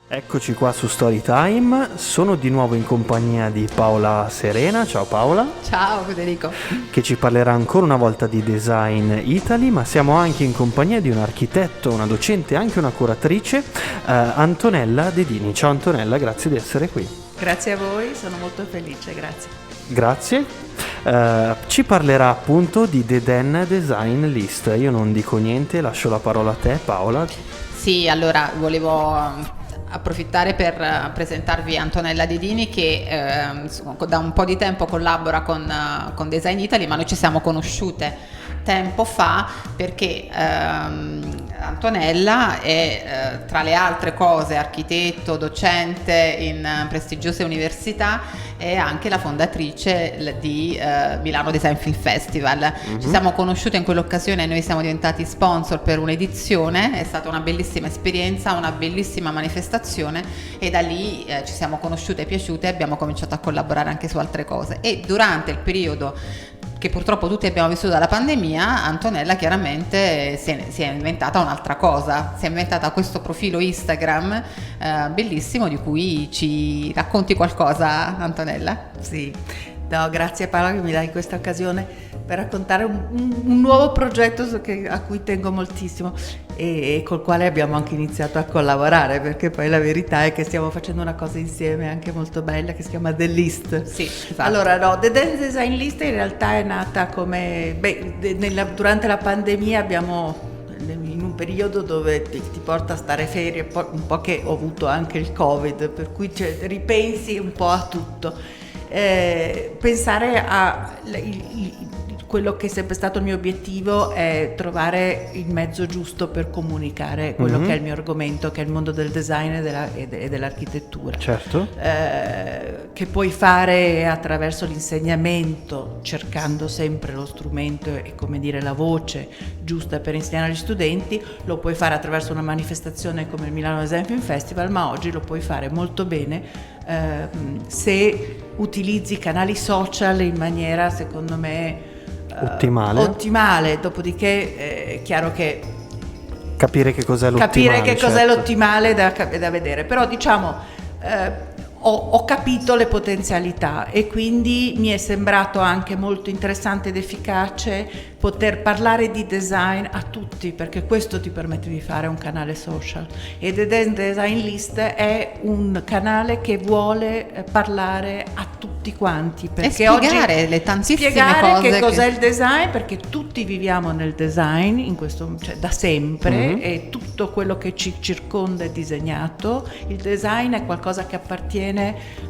Eccoci qua su Storytime, sono di nuovo in compagnia di Paola Serena. Ciao Paola. Ciao Federico. Che ci parlerà ancora una volta di Design Italy, ma siamo anche in compagnia di un architetto, una docente e anche una curatrice, Antonella Dedini. Ciao Antonella, grazie di essere qui. Grazie a voi, sono molto felice, grazie. Grazie. Ci parlerà appunto di The Den Design List. Io non dico niente, lascio la parola a te Paola. Sì, allora volevo approfittare per presentarvi Antonella Dedini che da un po' di tempo collabora con Design Italy, ma noi ci siamo conosciute tempo fa perché Antonella è tra le altre cose architetto, docente in prestigiose università e anche la fondatrice di Milano Design Film Festival. Mm-hmm. Ci siamo conosciute in quell'occasione e noi siamo diventati sponsor per un'edizione, è stata una bellissima esperienza, una bellissima manifestazione e da lì ci siamo conosciute e piaciute e abbiamo cominciato a collaborare anche su altre cose. E durante il periodo che purtroppo tutti abbiamo vissuto dalla pandemia, Antonella chiaramente si è inventata un'altra cosa, si è inventata questo profilo Instagram bellissimo di cui ci racconti qualcosa, Antonella? Sì, no, grazie Paola che mi dai questa occasione per raccontare un nuovo progetto a cui tengo moltissimo e col quale abbiamo anche iniziato a collaborare, perché poi la verità è che stiamo facendo una cosa insieme anche molto bella che si chiama The List. Sì, esatto. Allora no, The Den Design List in realtà è nata come durante la pandemia abbiamo in un periodo dove ti porta a stare ferie, un po' che ho avuto anche il Covid, per cui ripensi un po' a tutto. Pensare a quello che è sempre stato il mio obiettivo è trovare il mezzo giusto per comunicare quello che è il mio argomento, che è il mondo del design e dell'architettura. Certo. Che puoi fare attraverso l'insegnamento, cercando sempre lo strumento e come dire la voce giusta per insegnare agli studenti, lo puoi fare attraverso una manifestazione come il Milano Design Film Festival, ma oggi lo puoi fare molto bene se utilizzi canali social in maniera secondo me ottimale. Dopodiché è chiaro che capire che cos'è l'ottimale da vedere, però diciamo ho capito le potenzialità e quindi mi è sembrato anche molto interessante ed efficace poter parlare di design a tutti, perché questo ti permette di fare un canale social e The Design List è un canale che vuole parlare a tutti quanti, perché e spiegare le tantissime cose che cos'è il design, perché tutti viviamo nel design da sempre e tutto quello che ci circonda è disegnato. Il design è qualcosa che appartiene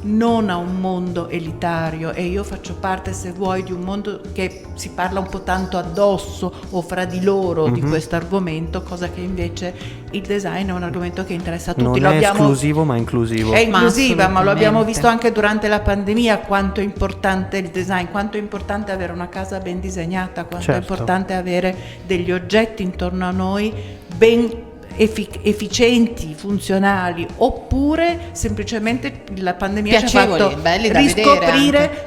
non a un mondo elitario e io faccio parte, se vuoi, di un mondo che si parla un po' tanto addosso o fra di loro di questo argomento, cosa che invece il design è un argomento che interessa a tutti. Non è esclusivo ma inclusivo. È inclusiva, ma lo abbiamo visto anche durante la pandemia quanto è importante il design, quanto è importante avere una casa ben disegnata, quanto è importante avere degli oggetti intorno a noi ben efficienti, funzionali, oppure semplicemente la pandemia ci ha fatto riscoprire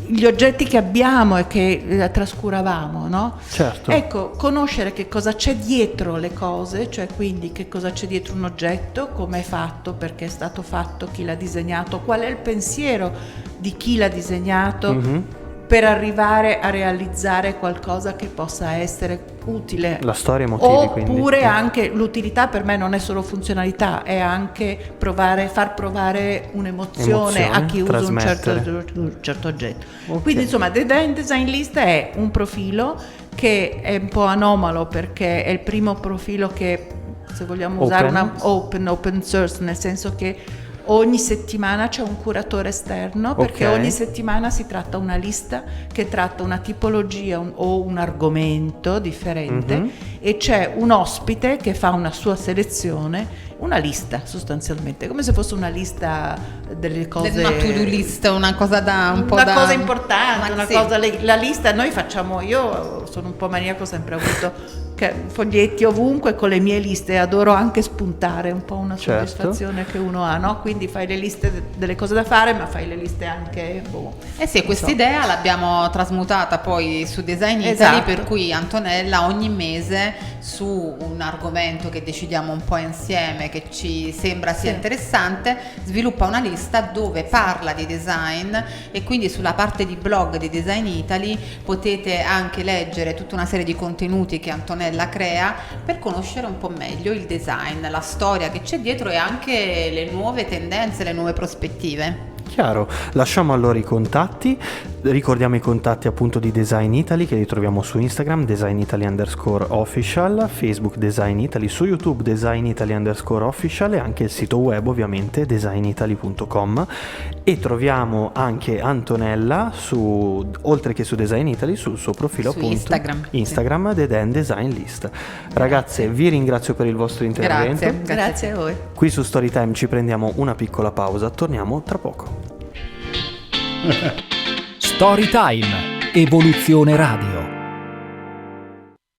gli oggetti che abbiamo e che trascuravamo, no? Certo. Ecco, conoscere che cosa c'è dietro le cose, cioè quindi che cosa c'è dietro un oggetto, come è fatto, perché è stato fatto, chi l'ha disegnato, qual è il pensiero di chi l'ha disegnato per arrivare a realizzare qualcosa che possa essere utile. La storia e motivi, oppure anche l'utilità per me non è solo funzionalità, è anche far provare un'emozione a chi usa un certo oggetto. Okay. Quindi insomma The Design List è un profilo che è un po' anomalo perché è il primo profilo che, se vogliamo usare una open source, nel senso che ogni settimana c'è un curatore esterno, perché ogni settimana si tratta una lista che tratta una tipologia o un argomento differente e c'è un ospite che fa una sua selezione, una lista sostanzialmente, come se fosse una lista delle cose, una to-do list, una cosa cosa importante, la lista noi facciamo, io sono un po' maniaco, ho sempre avuto foglietti ovunque con le mie liste, adoro anche spuntare, un po' una Certo. soddisfazione che uno ha, no? Quindi fai le liste delle cose da fare, ma fai le liste anche sì, questa idea l'abbiamo trasmutata poi su Design Italy, Esatto. per cui Antonella ogni mese su un argomento che decidiamo un po' insieme, che ci sembra sia interessante, sviluppa una lista dove parla di design, e quindi sulla parte di blog di Design Italy potete anche leggere tutta una serie di contenuti che Antonella crea per conoscere un po' meglio il design, la storia che c'è dietro e anche le nuove tendenze, le nuove prospettive. Chiaro, lasciamo allora i contatti, ricordiamo i contatti appunto di Design Italy, che li troviamo su Instagram Design Italy _official, Facebook Design Italy, su YouTube Design Italy _official e anche il sito web ovviamente designitaly.com, e troviamo anche Antonella oltre che su Design Italy sul suo profilo Su appunto Instagram, The Dan Design List. Ragazze, vi ringrazio per il vostro intervento. Grazie a voi. Qui su Storytime ci prendiamo una piccola pausa, torniamo tra poco. Storytime, Evoluzione Radio.